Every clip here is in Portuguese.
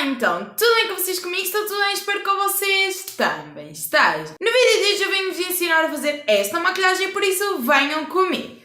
Olá então, tudo bem com vocês comigo? Está tudo bem? Espero que com vocês também estejam. No vídeo de hoje eu venho-vos ensinar a fazer esta maquilhagem, por isso venham comigo.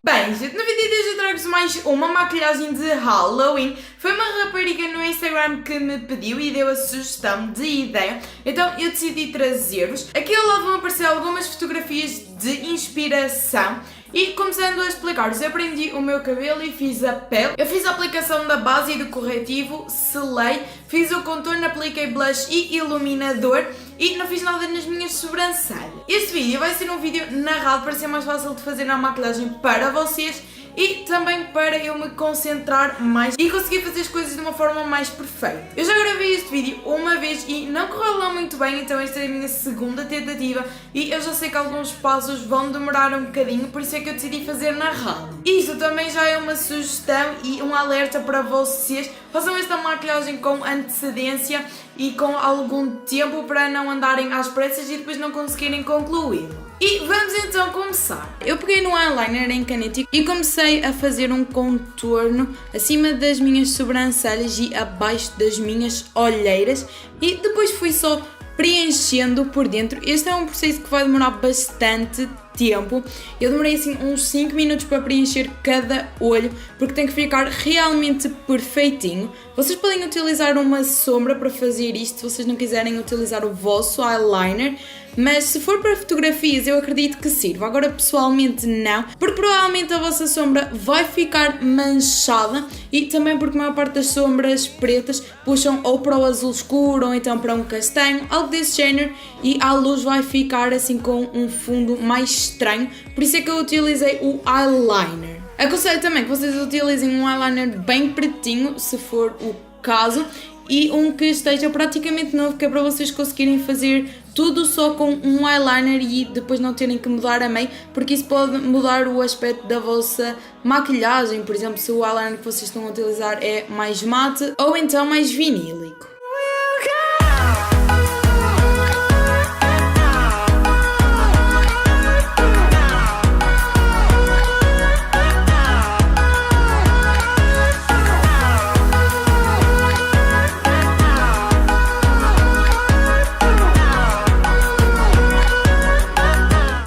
Bem, gente, no vídeo de hoje eu trago-vos mais uma maquilhagem de Halloween. Foi uma rapariga no Instagram que me pediu e deu a sugestão de ideia, então eu decidi trazer-vos. Aqui ao lado vão aparecer algumas fotografias de inspiração. E começando a explicar-vos, eu prendi o meu cabelo e fiz a pele. Eu fiz a aplicação da base e do corretivo, selei, fiz o contorno, apliquei blush e iluminador e não fiz nada nas minhas sobrancelhas. Este vídeo vai ser um vídeo narrado para ser mais fácil de fazer a maquilhagem para vocês e também para eu me concentrar mais e conseguir fazer as coisas de uma forma mais perfeita. Eu já gravei este vídeo uma vez e não correu lá muito bem, então esta é a minha segunda tentativa e eu já sei que alguns passos vão demorar um bocadinho, por isso é que eu decidi fazer narrado. Isto também já é uma sugestão e um alerta para vocês. Façam esta maquilhagem com antecedência e com algum tempo para não andarem às pressas e depois não conseguirem concluir. E vamos então começar. Eu peguei no eyeliner em caneta e comecei a fazer um contorno acima das minhas sobrancelhas e abaixo das minhas olheiras e depois fui só preenchendo por dentro. Este é um processo que vai demorar bastante tempo. Eu demorei assim uns 5 minutos para preencher cada olho porque tem que ficar realmente perfeitinho. Vocês podem utilizar uma sombra para fazer isto se vocês não quiserem utilizar o vosso eyeliner, mas se for para fotografias eu acredito que sirva. Agora pessoalmente não, porque provavelmente a vossa sombra vai ficar manchada e também porque a maior parte das sombras pretas puxam ou para o azul escuro ou então para um castanho, algo desse género, e a luz vai ficar assim com um fundo mais estranho, por isso é que eu utilizei o eyeliner. Aconselho também que vocês utilizem um eyeliner bem pretinho, se for o caso, e um que esteja praticamente novo, que é para vocês conseguirem fazer tudo só com um eyeliner e depois não terem que mudar a meio, porque isso pode mudar o aspecto da vossa maquilhagem. Por exemplo, se o eyeliner que vocês estão a utilizar é mais mate ou então mais vinílico.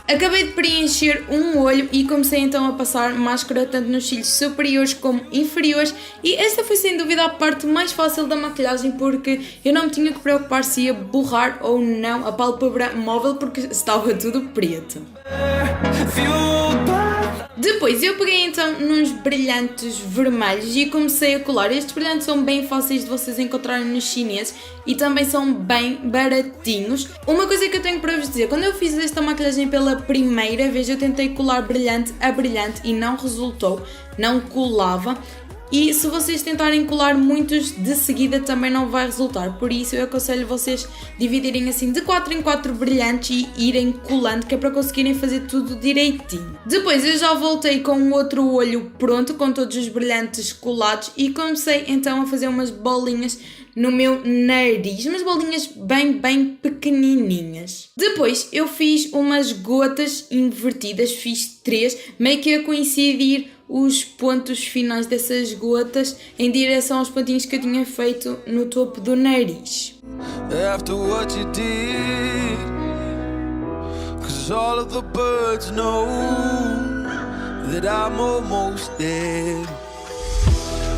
Acabei de preencher um olho e comecei então a passar máscara tanto nos cílios superiores como inferiores, e esta foi sem dúvida a parte mais fácil da maquilhagem porque eu não me tinha que preocupar se ia borrar ou não a pálpebra móvel porque estava tudo preto. Depois eu peguei então nos brilhantes vermelhos e comecei a colar. Estes brilhantes são bem fáceis de vocês encontrarem nos chineses e também são bem baratinhos. Uma coisa que eu tenho para vos dizer, quando eu fiz esta maquilhagem pela primeira vez eu tentei colar brilhante a brilhante e não resultou, não colava. E se vocês tentarem colar muitos de seguida também não vai resultar, por isso eu aconselho vocês dividirem assim de 4 em 4 brilhantes e irem colando, que é para conseguirem fazer tudo direitinho. Depois eu já voltei com o outro olho pronto, com todos os brilhantes colados, e comecei então a fazer umas bolinhas no meu nariz, umas bolinhas bem pequenininhas. Depois eu fiz umas gotas invertidas, fiz 3, meio que a coincidir os pontos finais dessas gotas em direção aos pontinhos que eu tinha feito no topo do nariz. After what you did, 'cause all of the birds know that I'm almost dead.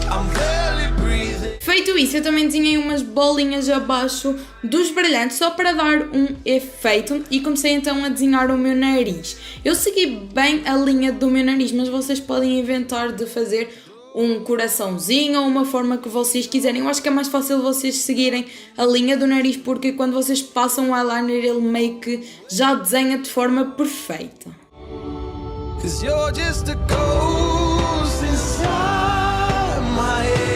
I'm barely breathing. Feito isso, eu também desenhei umas bolinhas abaixo dos brilhantes só para dar um efeito e comecei então a desenhar o meu nariz. Eu segui bem a linha do meu nariz, mas vocês podem inventar de fazer um coraçãozinho ou uma forma que vocês quiserem. Eu acho que é mais fácil vocês seguirem a linha do nariz porque quando vocês passam o eyeliner ele meio que já desenha de forma perfeita. 'Cause you're just a ghost inside my head.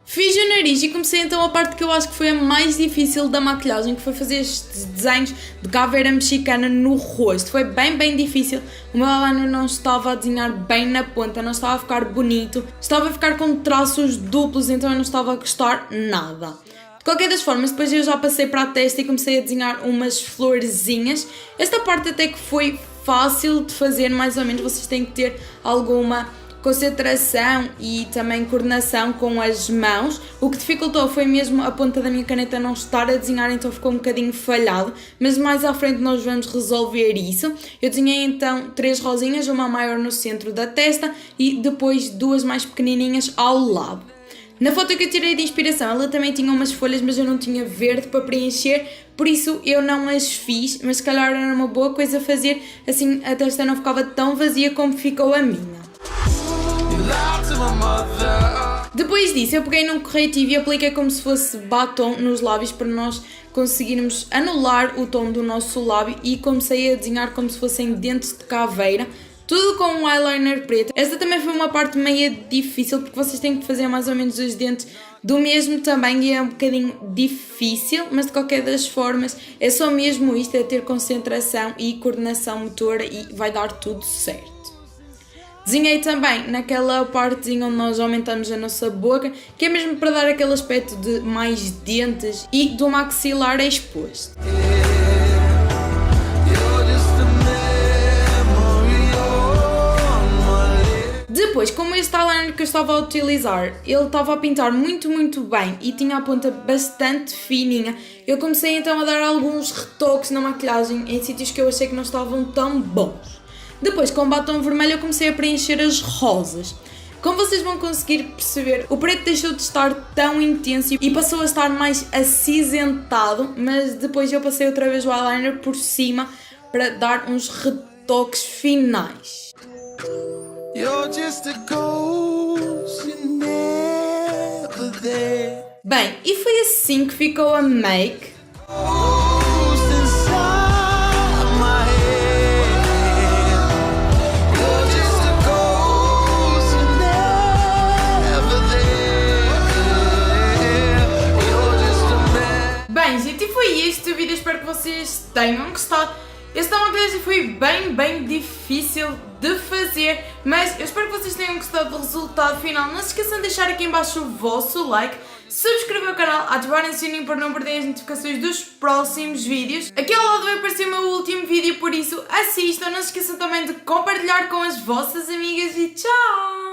Fiz o nariz e comecei então a parte que eu acho que foi a mais difícil da maquilhagem, que foi fazer estes desenhos de caveira mexicana no rosto. Foi bem difícil, o meu eyeliner não estava a desenhar bem na ponta, não estava a ficar bonito, estava a ficar com traços duplos, então eu não estava a gostar nada. De qualquer das formas, depois eu já passei para a testa e comecei a desenhar umas florzinhas. Esta parte até que foi fácil de fazer, mais ou menos. Vocês têm que ter alguma concentração e também coordenação com as mãos. O que dificultou foi mesmo a ponta da minha caneta não estar a desenhar, então ficou um bocadinho falhado, mas mais à frente nós vamos resolver isso. Eu desenhei então 3 rosinhas, uma maior no centro da testa e depois 2 mais pequenininhas ao lado. Na foto que eu tirei de inspiração, ela também tinha umas folhas, mas eu não tinha verde para preencher, por isso eu não as fiz, mas se calhar era uma boa coisa fazer, assim a testa não ficava tão vazia como ficou a minha. Depois disso eu peguei num corretivo e apliquei como se fosse batom nos lábios para nós conseguirmos anular o tom do nosso lábio e comecei a desenhar como se fossem dentes de caveira, tudo com um eyeliner preto. Esta também foi uma parte meio difícil porque vocês têm que fazer mais ou menos os dentes do mesmo tamanho e é um bocadinho difícil, mas de qualquer das formas é só mesmo isto, é ter concentração e coordenação motora e vai dar tudo certo. Desenhei também naquela partezinha onde nós aumentamos a nossa boca, que é mesmo para dar aquele aspecto de mais dentes e do maxilar exposto. Depois, como este eyeliner que eu estava a utilizar, ele estava a pintar muito bem e tinha a ponta bastante fininha, eu comecei então a dar alguns retoques na maquilhagem em sítios que eu achei que não estavam tão bons. Depois, com batom vermelho, eu comecei a preencher as rosas. Como vocês vão conseguir perceber, o preto deixou de estar tão intenso e passou a estar mais acinzentado, mas depois eu passei outra vez o eyeliner por cima para dar uns retoques finais. Bem, e foi assim que ficou a make. Bem, gente, e foi este o vídeo, espero que vocês tenham gostado. Esta maquilhagem foi bem difícil de fazer, mas eu espero que vocês tenham gostado do resultado final. Não se esqueçam de deixar aqui em baixo o vosso like, subscrever o canal, ativarem o sininho para não perderem as notificações dos próximos vídeos. Aqui ao lado vai aparecer o meu último vídeo, por isso assistam. Não se esqueçam também de compartilhar com as vossas amigas e tchau!